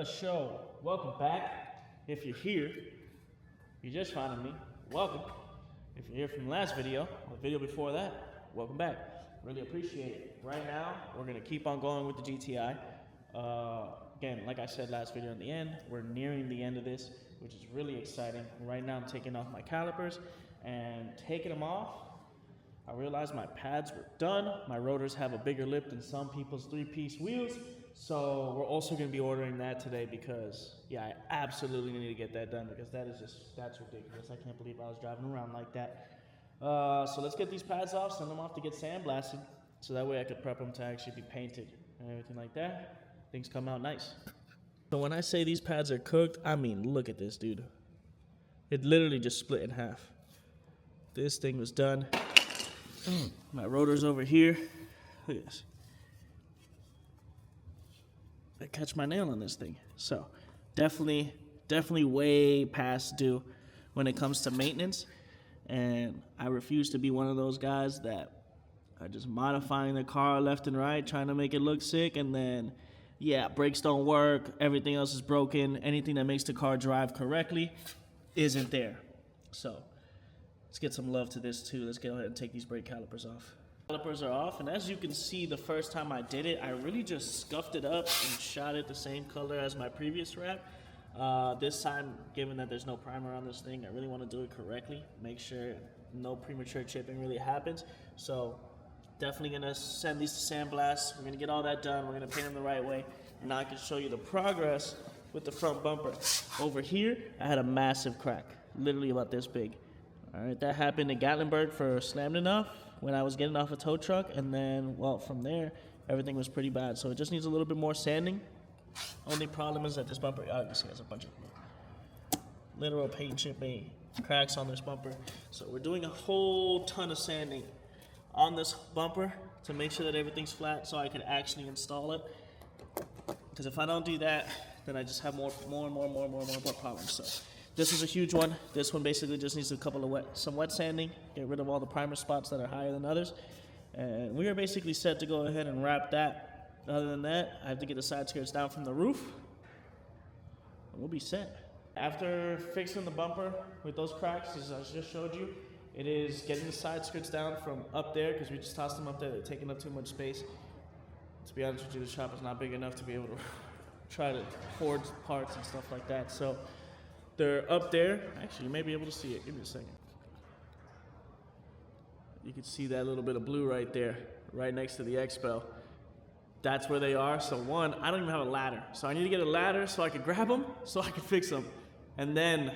Show. Welcome back. If you're here, you just finding me. Welcome. If you're here from the last video, or the video before that, welcome back. Really appreciate it. Right now, we're gonna keep on going with the GTI. Again, like I said last video in the end, we're nearing the end of this, which is really exciting. Right now, I'm taking off my calipers and taking them off. I realized my pads were done. My rotors have a bigger lip than some people's 3-piece wheels. So we're also going to be ordering that today because, yeah, I absolutely need to get that done because that's ridiculous. I can't believe I was driving around like that. So let's get these pads off, send them off to get sandblasted so that way I could prep them to actually be painted and everything like that. Things come out nice. So when I say these pads are cooked, I mean, look at this, dude. It literally just split in half. This thing was done. My rotor's over here. Look at this. I catch my nail on this thing. So definitely way past due when it comes to maintenance. And I refuse to be one of those guys that are just modifying the car left and right, trying to make it look sick, and then, yeah, brakes don't work, everything else is broken, anything that makes the car drive correctly isn't there. So let's get some love to this too. Let's go ahead and take these brake calipers off. Calipers are off, and as you can see, the first time I did it, I really just scuffed it up and shot it the same color as my previous wrap. This time, given that there's no primer on this thing, I really want to do it correctly, make sure no premature chipping really happens. So definitely gonna send these to sandblast. We're gonna get all that done. We're gonna paint them the right way, and now I can show you the progress with the front bumper. Over here, I had a massive crack, literally about this big. All right, that happened in Gatlinburg for slamming enough when I was getting off a tow truck, and then, well, from there, everything was pretty bad. So it just needs a little bit more sanding. Only problem is that this bumper, obviously, has a bunch of literal paint chipping cracks on this bumper. So we're doing a whole ton of sanding on this bumper to make sure that everything's flat so I can actually install it. Because if I don't do that, then I just have more problems. So this is a huge one. This one basically just needs some wet sanding, get rid of all the primer spots that are higher than others. And we are basically set to go ahead and wrap that. Other than that, I have to get the side skirts down from the roof, and we'll be set. After fixing the bumper with those cracks, as I just showed you, it is getting the side skirts down from up there, because we just tossed them up there. They're taking up too much space. To be honest with you, the shop is not big enough to be able to try to hoard parts and stuff like that. So they're up there. Actually, you may be able to see it. Give me a second. You can see that little bit of blue right there, right next to the X-Bell. That's where they are. So one, I don't even have a ladder. So I need to get a ladder so I can grab them, so I can fix them. And then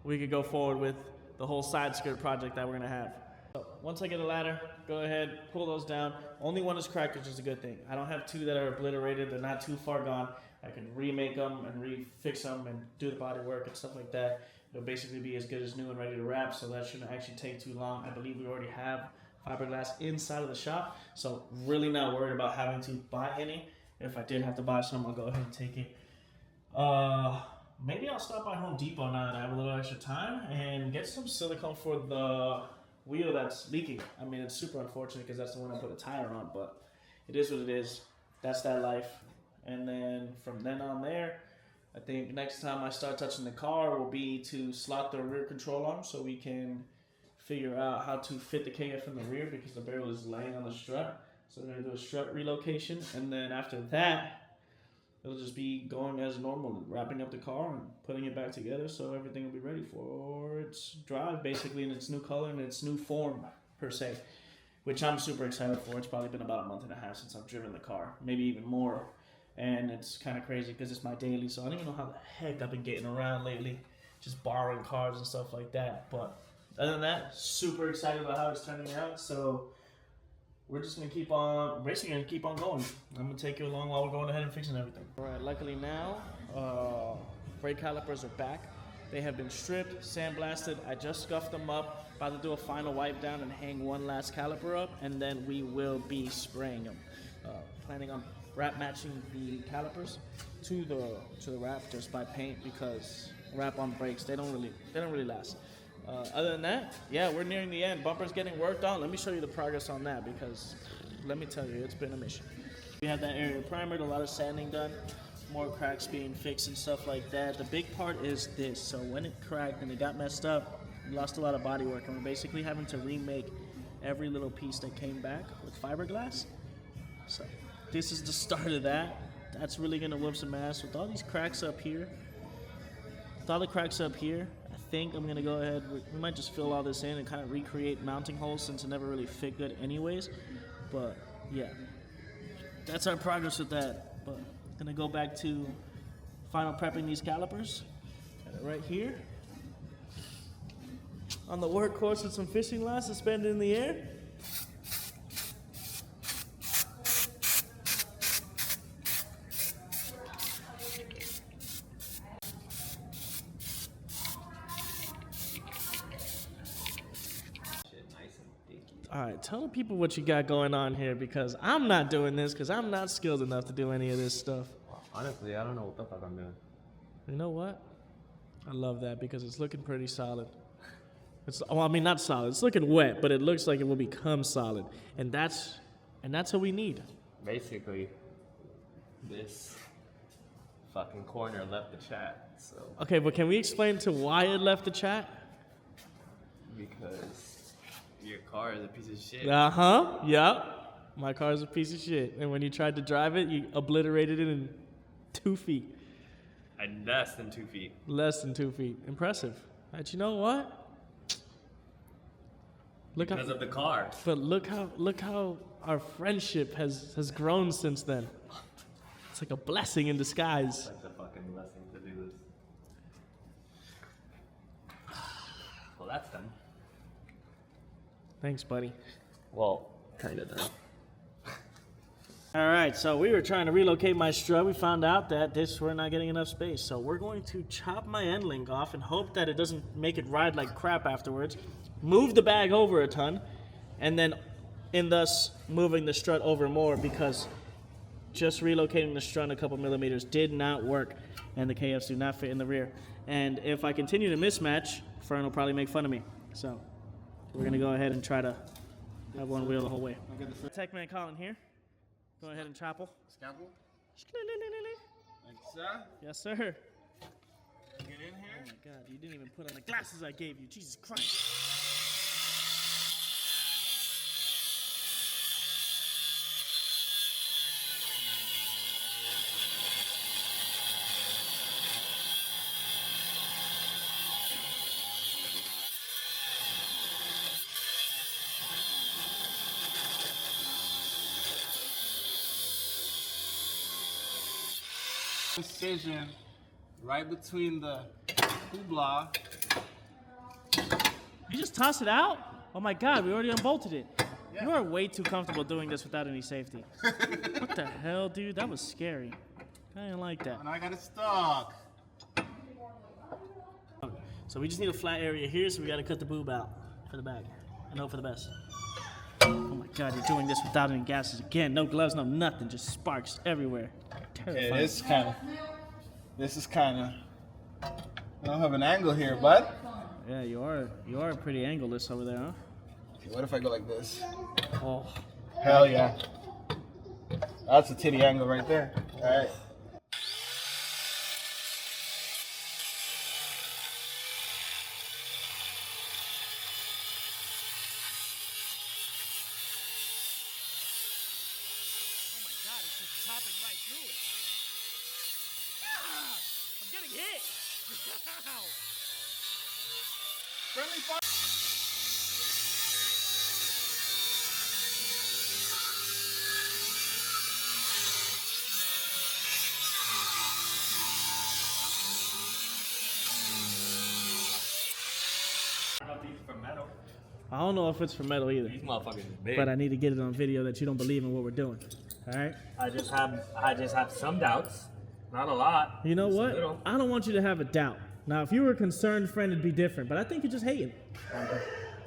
we could go forward with the whole side skirt project that we're gonna have. So once I get a ladder, go ahead, pull those down. Only one is cracked, which is a good thing. I don't have two that are obliterated. They're not too far gone. I can remake them and refix them and do the body work and stuff like that. It'll basically be as good as new and ready to wrap, so that shouldn't actually take too long. I believe we already have fiberglass inside of the shop, so really not worried about having to buy any. If I did have to buy some, I'll go ahead and take it. Maybe I'll stop by Home Depot now that I have a little extra time and get some silicone for the wheel that's leaking. I mean, it's super unfortunate because that's the one I put a tire on, but it is what it is. That's that life. And then from then on there, I think next time I start touching the car will be to slot the rear control arm so we can figure out how to fit the KF in the rear because the barrel is laying on the strut. So we're going to do a strut relocation, and then after that, it'll just be going as normal, wrapping up the car and putting it back together so everything will be ready for its drive, basically, in its new color and its new form, per se, which I'm super excited for. It's probably been about a month and a half since I've driven the car, maybe even more, and it's kind of crazy because it's my daily, so I don't even know how the heck I've been getting around lately, just borrowing cars and stuff like that, but other than that, super excited about how it's turning out. So we're just gonna keep on, basically gonna keep on going. I'm gonna take you along while we're going ahead and fixing everything. All right, luckily now, brake calipers are back. They have been stripped, sandblasted. I just scuffed them up. About to do a final wipe down and hang one last caliper up, and then we will be spraying them. Planning on wrap matching the calipers to the wrap just by paint, because wrap on brakes, they don't really last. Other than that, yeah, we're nearing the end. Bumper's getting worked on. Let me show you the progress on that, because let me tell you, it's been a mission. We have that area primered, a lot of sanding done. more cracks being fixed and stuff like that. The big part is this. So when it cracked and it got messed up, we lost a lot of body work, and we're basically having to remake every little piece that came back with fiberglass. So this is the start of that. That's really gonna whoop some ass with all these cracks up here. With all the cracks up here, I think I'm gonna go ahead. We might just fill all this in and kind of recreate mounting holes since it never really fit good anyways. But yeah, that's our progress with that. But gonna go back to final prepping these calipers. Got it right here on the workhorse with some fishing line suspended in the air. All right, tell the people what you got going on here, because I'm not doing this because I'm not skilled enough to do any of this stuff. Honestly, I don't know what the fuck I'm doing. You know what? I love that because it's looking pretty solid. Well, I mean, not solid. It's looking wet, but it looks like it will become solid, and that's what we need. Basically, this fucking corner left the chat. So Okay, but can we explain to why it left the chat? because your car is a piece of shit. Yep. My car is a piece of shit, and when you tried to drive it, you obliterated it in 2 feet. And less than 2 feet. Less than 2 feet. Impressive. But you know what? Because of the car. But look how our friendship has grown since then. It's like a blessing in disguise. It's like the fucking blessing to do this. Well, that's done. Thanks, buddy. Well, kind of done. All right, so we were trying to relocate my strut. We found out that we're not getting enough space. So we're going to chop my end link off and hope that it doesn't make it ride like crap afterwards. Move the bag over a ton, and then in thus moving the strut over more, because just relocating the strut a couple millimeters did not work, and the KFs do not fit in the rear. And if I continue to mismatch, Fern will probably make fun of me. So we're gonna go ahead and try to have one wheel the whole way. Tech man Colin here. Go ahead and chopple. Scalpel? Like so? Yes, sir. Get in Oh here. my God, you didn't even put on the glasses I gave you. Jesus Christ. Incision right between the hoopla. You just toss it out? Oh my God, we already unbolted it. Yeah. You are way too comfortable doing this without any safety. What the hell, dude? That was scary. I didn't like that. And I got it stuck. So we just need a flat area here, so we got to cut the boob out for the bag and hope for the best. Oh my God, you're doing this without any gases again. No gloves, no nothing, just sparks everywhere. Terrifying. Okay, this is kind of, I don't have an angle here, bud. Yeah, you are pretty angleless over there, huh? Okay, what if I go like this? Oh. Hell yeah. That's a titty angle right there. All right. Oh my God, it's just chopping right through it. Ah, I'm getting hit. Ow. Friendly fire. I don't know if it's for metal either, These motherfuckers is big. but I need to get it on video that you don't believe in what we're doing. All right? I just have some doubts. Not a lot. You know Just a what? little. I don't want you to have a doubt. Now, if you were a concerned friend, it'd be different, but I think you're just hating.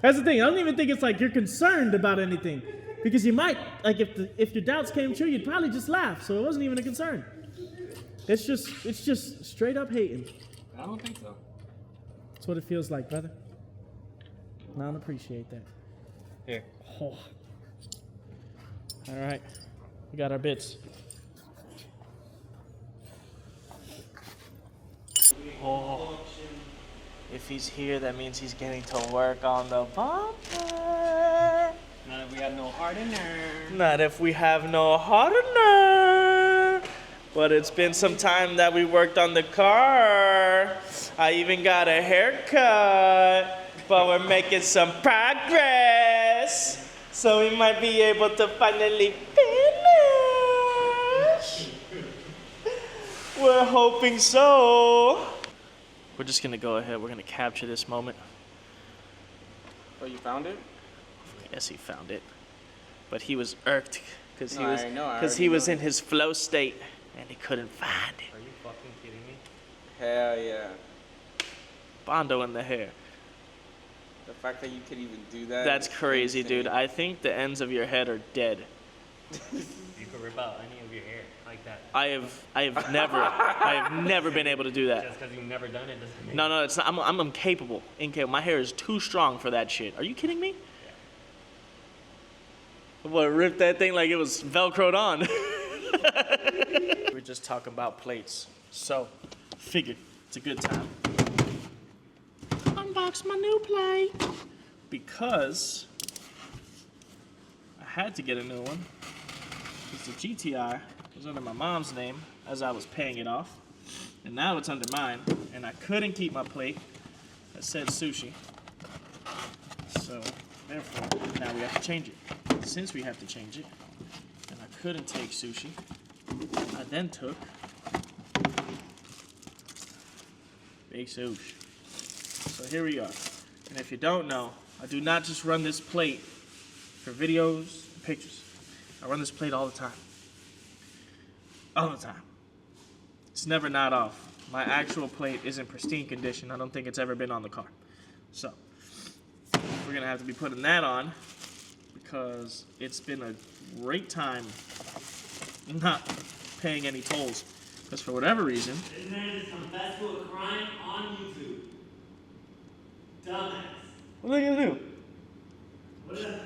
That's the thing. I don't even think it's like you're concerned about anything, because you might, like, if your doubts came true, you'd probably just laugh. So it wasn't even a concern. It's just straight up hating. I don't think so. That's what it feels like, brother. I don't appreciate that. Here. Oh. All right, we got our bits. If he's here, that means he's getting to work on the bumper. Not if we have no hardener. Not if we have no hardener. But it's been some time that we worked on the car. I even got a haircut. But we're making some progress. So we might be able to finally finish. We're hoping so. We're just gonna go ahead. We're gonna capture this moment. Oh, you found it? Yes, he found it. But he was irked because No, I know, I he already was know. in his flow state and he couldn't find it. Are you fucking kidding me? Hell yeah. Bondo in the hair. The fact that you could even do that. That's is crazy, insane. dude. I think the ends of your head are dead. You could rip out any of your hair like that. I have never been able to do that. Just because you've never done it doesn't mean. No, it's not. I'm incapable. My hair is too strong for that shit. Are you kidding me? What, rip that thing like it was Velcroed on? We're just talking about plates. So, figured it's a good time. Unbox my new plate. Because I had to get a new one. Because the GTI was under my mom's name as I was paying it off. And now it's under mine. And I couldn't keep my plate that said sushi. So, therefore, now we have to change it. Since we have to change it, and I couldn't take sushi, I then took Big Sushi. So here we are. And if you don't know, I do not just run this plate for videos and pictures. I run this plate all the time. All the time. It's never not off. My actual plate is in pristine condition. I don't think it's ever been on the car. So, we're going to have to be putting that on because it's been a great time not paying any tolls. Because for whatever reason... This man is confessed to a crime on YouTube. Dumbass. What are they going to do? What is that?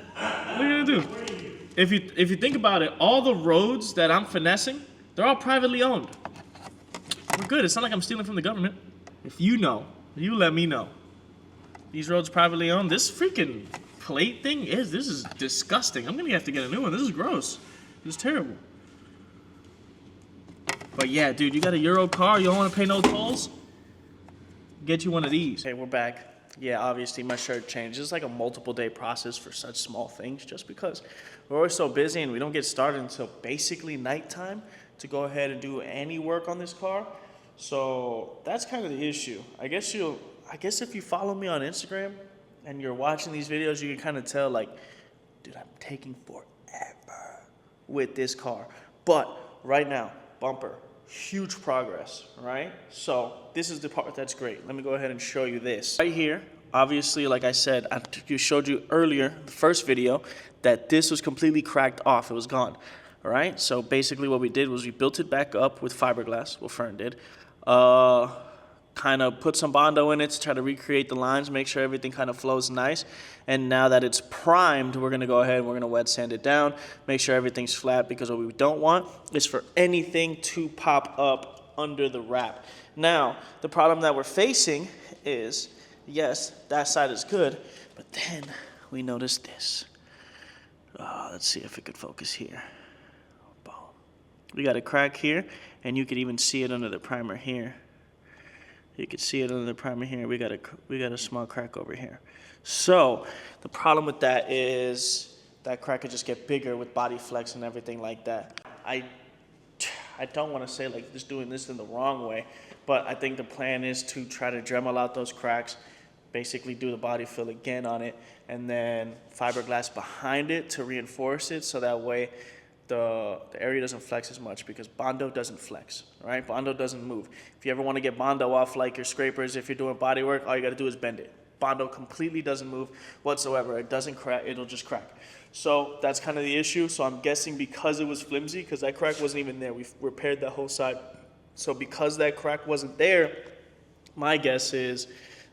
What are you going to do? If you think about it, all the roads that I'm finessing, they're all privately owned. We're good. It's not like I'm stealing from the government. If you know, you let me know. These roads privately owned. This freaking plate thing this is disgusting. I'm gonna have to get a new one. This is gross. This is terrible. But yeah, dude, you got a Euro car, you don't wanna pay no tolls? Get you one of these. Hey, we're back. Yeah, obviously my shirt changed. It's like a multiple day process for such small things just because we're always so busy and we don't get started until basically nighttime to go ahead and do any work on this car. So that's kind of the issue. I guess if you follow me on Instagram and you're watching these videos, you can kind of tell, like, dude, I'm taking forever with this car. But right now, bumper, huge progress, right? So this is the part that's great. Let me go ahead and show you this. Right here, obviously, like I said, I showed you earlier, the first video, that this was completely cracked off. It was gone, all right? So basically what we did was we built it back up with fiberglass, well, Fern did. Kind of put some Bondo in it to try to recreate the lines, make sure everything kind of flows nice. And now that it's primed, we're going to go ahead and we're going to wet sand it down, make sure everything's flat, because what we don't want is for anything to pop up under the wrap. Now, the problem that we're facing is, yes, that side is good, but then we notice this. Let's see if it could focus here. Boom. We got a crack here, and you could even see it under the primer here. You can see it under the primer here. We got a small crack over here. So the problem with that is that crack could just get bigger with body flex and everything like that. I don't want to say like just doing this in the wrong way, but I think the plan is to try to Dremel out those cracks, basically do the body fill again on it, and then fiberglass behind it to reinforce it so that way the area doesn't flex as much, because Bondo doesn't flex, right? Bondo doesn't move. If you ever want to get Bondo off like your scrapers, if you're doing body work, all you got to do is bend it. Bondo completely doesn't move whatsoever. It doesn't crack, it'll just crack. So that's kind of the issue. So I'm guessing because it was flimsy, because that crack wasn't even there, we've repaired that whole side. So because that crack wasn't there, my guess is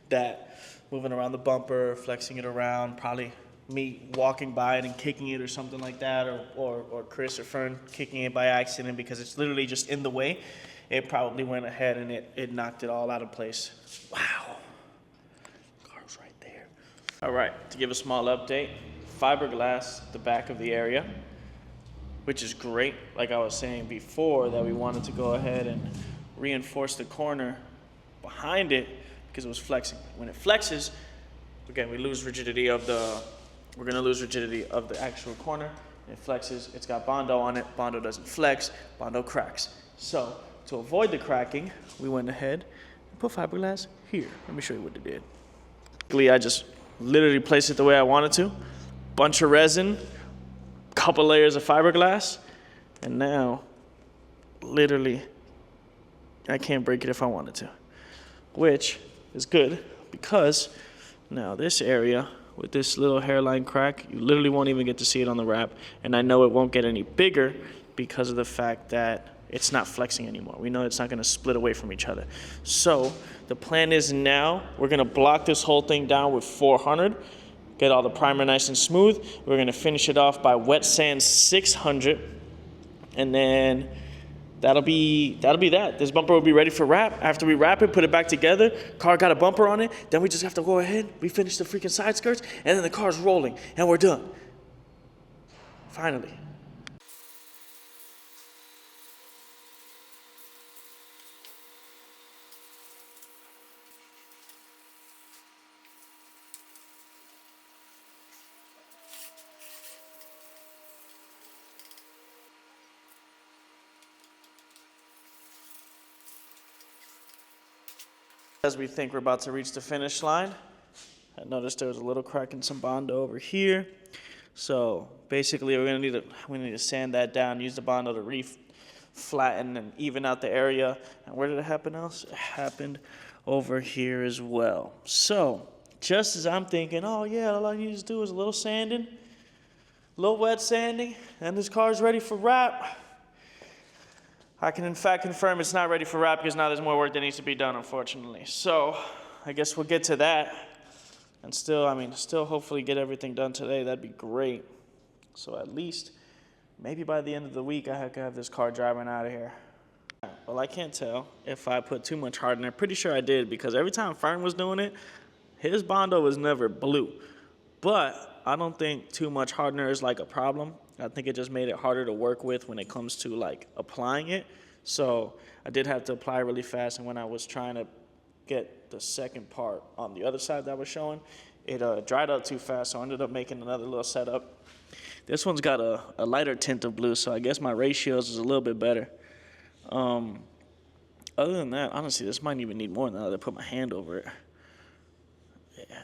that moving around the bumper, flexing it around, probably me walking by it and kicking it or something like that, or Chris or Fern kicking it by accident because it's literally just in the way, it probably went ahead and it knocked it all out of place. Wow. All right, to give a small update, fiberglass the back of the area, which is great. Like I was saying before, that we wanted to go ahead and reinforce the corner behind it because it was flexing. When it flexes, again, we're gonna lose rigidity of the actual corner. It flexes, it's got Bondo on it. Bondo doesn't flex, Bondo cracks. So to avoid the cracking, we went ahead and put fiberglass here. Let me show you what it did. I just literally placed it the way I wanted to. Bunch of resin, couple layers of fiberglass, and now literally I can't break it if I wanted to, which is good because now this area with this little hairline crack, you literally won't even get to see it on the wrap, and I know it won't get any bigger because of the fact that it's not flexing anymore. We know it's not gonna split away from each other. So the plan is now we're gonna block this whole thing down with 400, get all the primer nice and smooth. We're gonna finish it off by wet sand 600, and then that'll be that. This bumper will be ready for wrap. After we wrap it, put it back together, car got a bumper on it, then we just have to go ahead, we finish the freaking side skirts, and then the car's rolling, and we're done. Finally. As we think we're about to reach the finish line, I noticed there was a little crack in some Bondo over here. So basically we need to sand that down, use the Bondo to flatten and even out the area. And where did it happen else? It happened over here as well. So just as I'm thinking, oh yeah, all I need to do is a little sanding, a little wet sanding, and this car's ready for wrap. I can in fact confirm it's not ready for wrap because now there's more work that needs to be done, unfortunately. So I guess we'll get to that and still hopefully get everything done today. That'd be great. So at least maybe by the end of the week, I could have this car driving out of here. Well, I can't tell if I put too much hardener. Pretty sure I did because every time Fern was doing it, his Bondo was never blue. But I don't think too much hardener is like a problem. I think it just made it harder to work with when it comes to like applying it. So I did have to apply really fast, and when I was trying to get the second part on the other side that I was showing, it dried out too fast, so I ended up making another little setup. This one's got a lighter tint of blue, so I guess my ratios is a little bit better. Other than that, honestly, this might even need more now that I put my hand over it. Yeah,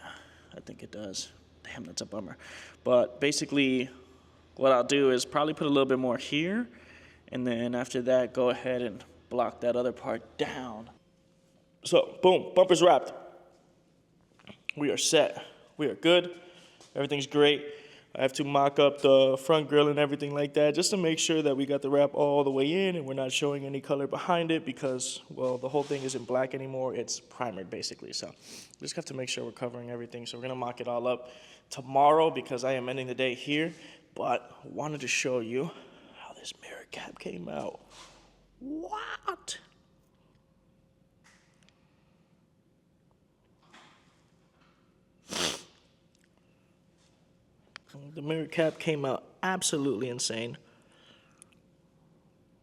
I think it does. Damn, that's a bummer. But basically, what I'll do is probably put a little bit more here, and then after that, go ahead and block that other part down. So, boom, bumper's wrapped. We are set. We are good. Everything's great. I have to mock up the front grille and everything like that just to make sure that we got the wrap all the way in and we're not showing any color behind it because, well, the whole thing isn't black anymore. It's primered, basically. So we just have to make sure we're covering everything. So we're going to mock it all up tomorrow because I am ending the day here. But wanted to show you how this mirror cap came out. What? The mirror cap came out absolutely insane.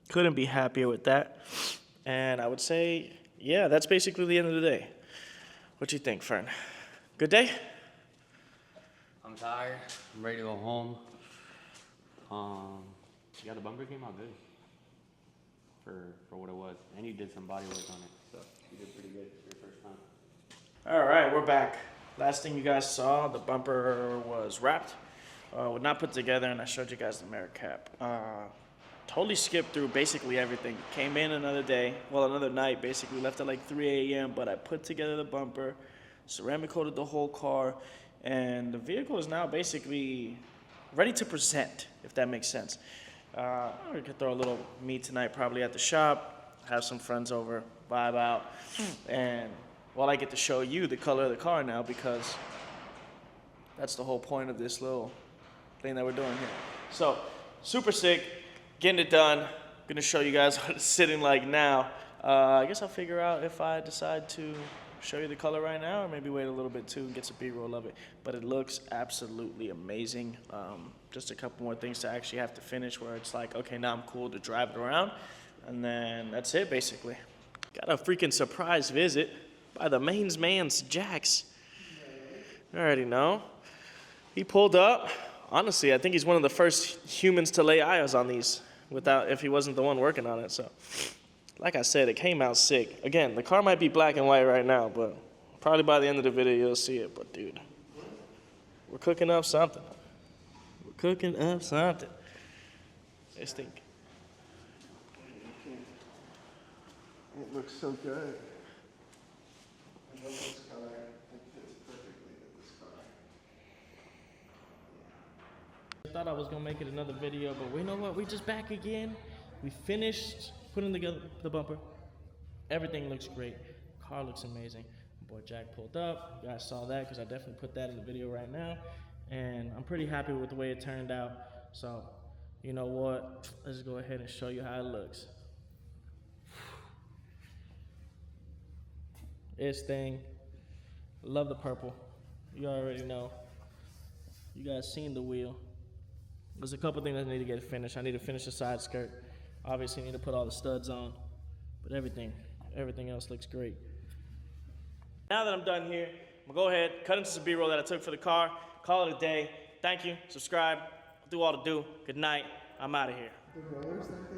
Couldn't be happier with that. And I would say, yeah, that's basically the end of the day. What do you think, Fern? Good day? I'm tired. I'm ready to go home. Yeah, the bumper came out good for what it was, and you did some body work on it, so you did pretty good for your first time. All right, we're back. Last thing you guys saw, the bumper was wrapped, was not put together, and I showed you guys the mirror cap. Totally skipped through basically everything. Came in another day, well, another night, basically left at like 3 a.m., but I put together the bumper, ceramic coated the whole car, and the vehicle is now basically ready to present, if that makes sense. We could throw a little meet tonight probably at the shop, have some friends over, vibe out, and well, I get to show you the color of the car now because that's the whole point of this little thing that we're doing here. So, super sick, getting it done. Gonna show you guys what it's sitting like now. I guess I'll figure out if I decide to show you the color right now, or maybe wait a little bit too and get some B-roll of it. But it looks absolutely amazing. Just a couple more things to actually have to finish where it's like, okay, now I'm cool to drive it around. And then that's it, basically. Got a freaking surprise visit by the mains man's Jax. I already know. He pulled up. Honestly, I think he's one of the first humans to lay eyes on these if he wasn't the one working on it. So, like I said, it came out sick. Again, the car might be black and white right now, but probably by the end of the video you'll see it. But dude, we're cooking up something. We're cooking up something. This thing. It looks so good. I love this color. It fits perfectly with this car. I thought I was gonna make it another video, but you know what? We just back again. We finished putting together the bumper. Everything looks great. Car looks amazing. My boy Jack pulled up. You guys saw that because I definitely put that in the video right now. And I'm pretty happy with the way it turned out. So, you know what? Let's go ahead and show you how it looks. This thing, love the purple. You already know. You guys seen the wheel. There's a couple things I need to get finished. I need to finish the side skirt. Obviously, I need to put all the studs on. But everything else looks great. Now that I'm done here, I'm gonna go ahead, cut into some B-roll that I took for the car, call it a day. Thank you, subscribe, do all the do. Good night, I'm out of here. The rollers, don't they